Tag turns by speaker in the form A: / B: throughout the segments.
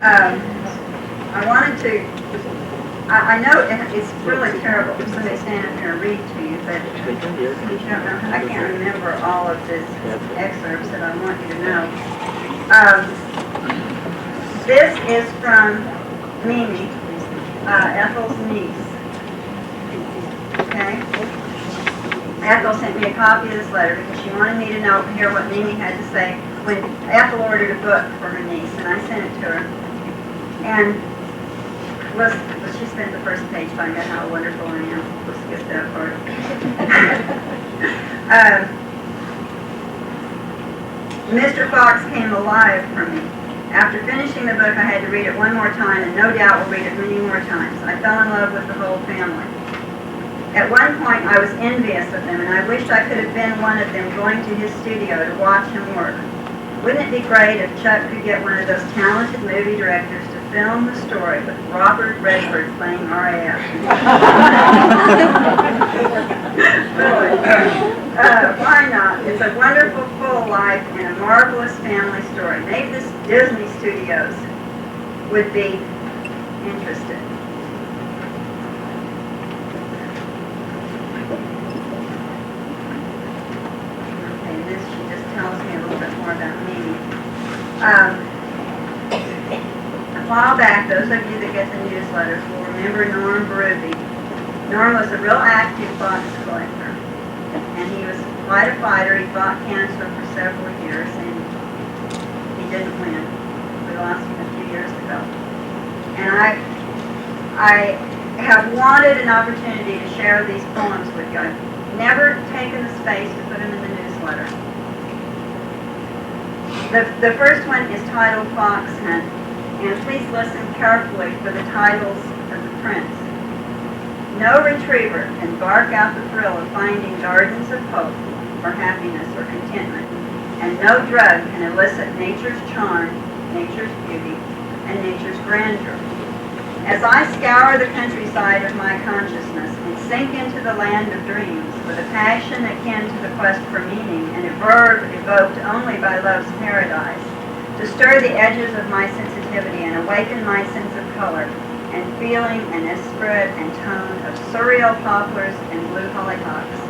A: I wanted to, I know it's really terrible for somebody to stand up here and read to you, but you don't know, I can't remember all of this excerpts that I want you to know. This is from Mimi, Ethel's niece. Okay? Ethel sent me a copy of this letter because she wanted me to hear what Mimi had to say when Ethel ordered a book for her niece, and I sent it to her. And she spent the first page talking about how wonderful I am. We'll skip that part. Mr. Fox came alive for me. After finishing the book, I had to read it one more time, and no doubt will read it many more times. I fell in love with the whole family. At one point, I was envious of them, and I wished I could have been one of them going to his studio to watch him work. Wouldn't it be great if Chuck could get one of those talented movie directors to film the story with Robert Redford playing RAF? Really? Why not? It's a wonderful, full life and a marvelous family story. Maybe the Disney Studios would be interested. A while back, those of you that get the newsletters will remember Norm Berube. Norm was a real active box collector, and he was quite a fighter. He fought cancer for several years, and he didn't win. We lost him a few years ago. And I have wanted an opportunity to share these poems with you. I've never taken the space to put them in the newsletter. The first one is titled Fox Hunt, and please listen carefully for the titles of the prints. No retriever can bark out the thrill of finding gardens of hope, or happiness, or contentment, and no drug can elicit nature's charm, nature's beauty, and nature's grandeur. As I scour the countryside of my consciousness and sink into the land of dreams with a passion akin to the quest for meaning and a verve evoked only by love's paradise, to stir the edges of my sensitivity and awaken my sense of color and feeling and esprit and tone of surreal poplars and blue hollyhocks.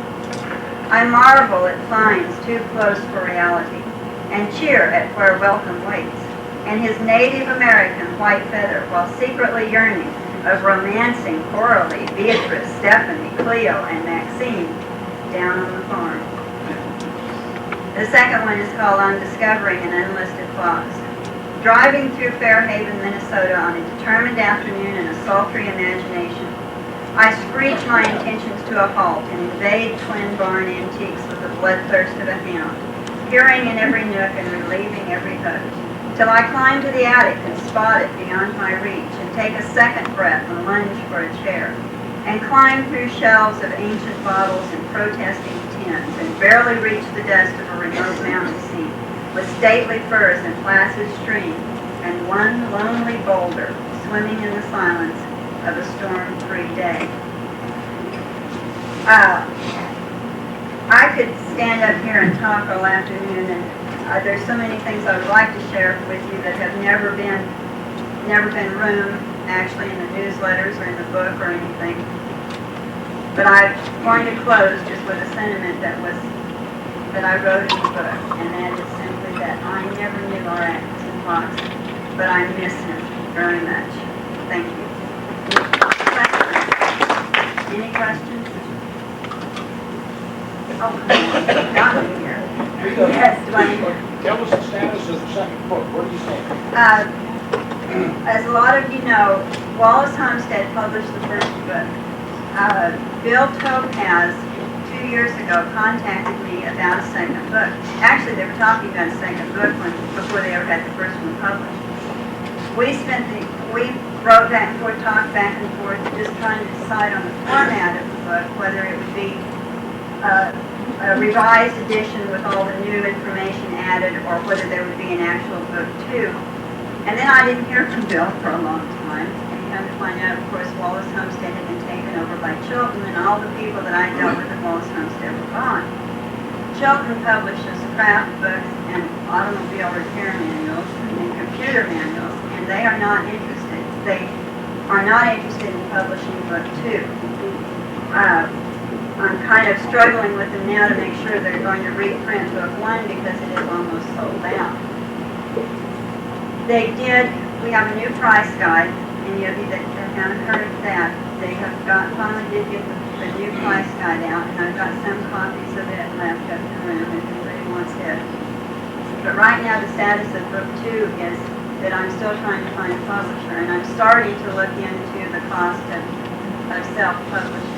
A: I marvel at finds too close for reality and cheer at where welcome waits, and his Native American white feather while secretly yearning of romancing Coralie, Beatrice, Stephanie, Cleo, and Maxine down on the farm. The second one is called On Discovering an Unlisted Fox. Driving through Fairhaven, Minnesota on a determined afternoon in a sultry imagination, I screech my intentions to a halt and invade Twin Barn Antiques with the bloodthirst of a hound, peering in every nook and relieving every hook, till I climb to the attic and spot it beyond my reach, and take a second breath and lunge for a chair, and climb through shelves of ancient bottles and protesting tins, and barely reach the dust of a remote mountain scene, with stately firs and placid stream, and one lonely boulder swimming in the silence of a storm-free day. I could stand up here and talk all afternoon, and there's so many things I would like to share with you that have never been room actually in the newsletters or in the book or anything. But I'm going to close just with a sentiment that I wrote in the book, and that is simply that I never knew our Atkinson Fox, but I miss him very much. Thank you. Any questions? Oh, got me here. Yes, Dwayne.
B: Tell us the status of the second book. What are you saying?
A: As a lot of you know, Wallace Homestead published the first book. Bill Topaz, 2 years ago, contacted me about a second book. Actually, they were talking about a second book before they ever had the first one published. We wrote back and forth, talked back and forth, just trying to decide on the format of the book, whether it would be a revised edition with all the new information added, or whether there would be an actual book too. And then I didn't hear from Bill for a long time. And come to find out, of course, Wallace Homestead had been taken over by Chilton, and all the people that I dealt with at Wallace Homestead were gone. Chilton publishes craft books and automobile repair manuals and computer manuals, and and they are not interested. They are not interested in publishing book 2. I'm kind of struggling with them now to make sure they're going to reprint book 1 because it is almost sold out. We have a new price guide, and you that haven't heard of that. They have finally did get the new price guide out, and I've got some copies of it left up in the room if anybody wants it. But right now the status of book 2 is that I'm still trying to find a publisher, and I'm starting to look into the cost of self-publishing.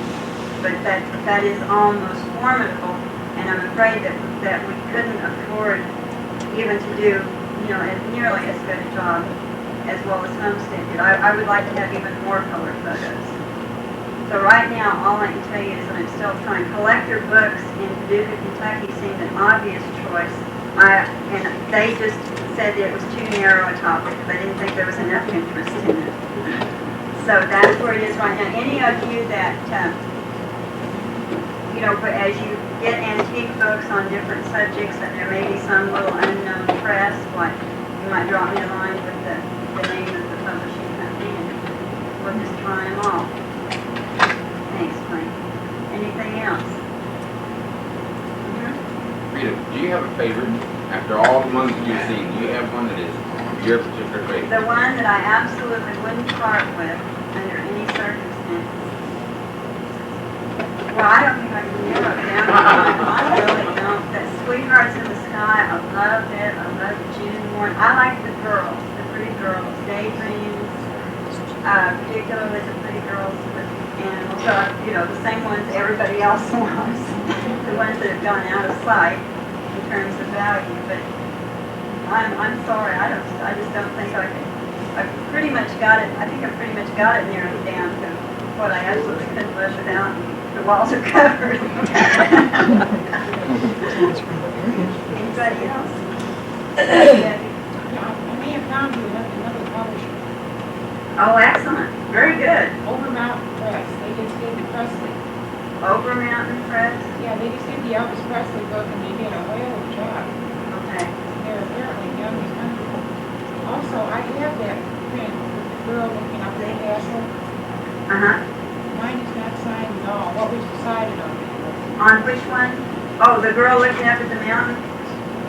A: But that is almost formidable, and I'm afraid that we couldn't afford even to do, nearly as good a job as well as Homestead did. I would like to have even more color photos. So right now, all I can tell you is that I'm still trying. Collector books in Paducah, Kentucky seemed an obvious choice. And they just said that it was too narrow a topic. They didn't think there was enough interest in it. So that's where it is right now. Any of you that, but as you get antique books on different subjects, and there may be some little unknown press, you might drop me a line with the name of the publishing company, and we'll just try them all. Thanks, Frank. Anything else?
C: Rita, do you have a favorite? After all the ones that you've seen, do you have one that is your particular favorite?
A: The one that I absolutely wouldn't part with under any circumstances. Well, I don't think I can narrow it down. I really don't. That Sweethearts in the Sky, I loved it. I loved June Morning. I like the girls, the pretty girls. Daydreams, particularly the pretty girls with animals. So, the same ones everybody else wants. The ones that have gone out of sight in terms of value. But I'm sorry, I just don't think I can. I've pretty much got it. I think I've pretty much got it narrowed down to what I absolutely couldn't live without. The walls are covered. Anybody else?
D: I may have found you another publisher.
A: Oh, excellent. Very good.
D: Over Mountain Press. They just did the Presley.
A: Over Mountain Press?
D: Yeah, they just did the Elvis Presley book, and they did a whale of a job.
A: Okay.
D: They're apparently young and wonderful. Also, I have that print with the girl looking up the castle.
A: Uh-huh.
D: Mine is not signed at all. What was decided on it?
A: On which one? Oh, the girl looking up at the mountain?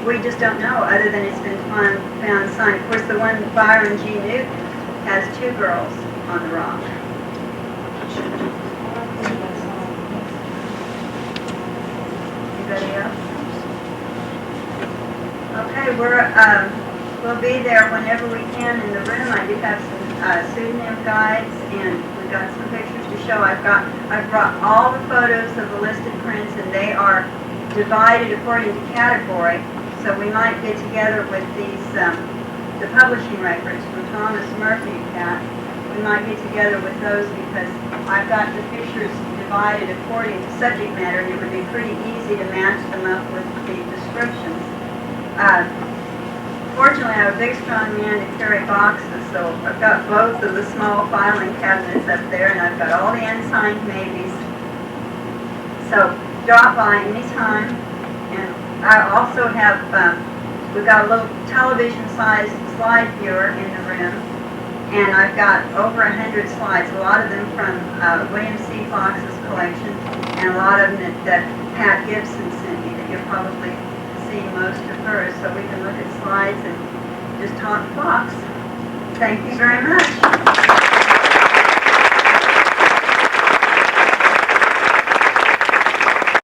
A: We just don't know, other than it's been found signed. Of course, the one Byron G. Newton has 2 girls on the rock. Anybody else? Okay, we'll be there whenever we can in the room. I do have some pseudonym guides, and we've got some pictures to show. I've brought all the photos of the listed prints, and they are divided according to category. So we might get together with these, the publishing records from Thomas Murphy and Pat. We might get together with those because I've got the pictures divided according to subject matter, and it would be pretty easy to match them up with the descriptions. Fortunately, I have a big, strong man to carry boxes, so I've got both of the small filing cabinets up there, and I've got all the unsigned maybes. So drop by anytime. And I also have, we've got a little television-sized slide viewer in the room, and I've got over 100 slides, a lot of them from William C. Fox's collection, and a lot of them that Pat Gibson sent me that you'll probably see most of hers, so we can look at slides and just talk Fox. Thank you very much.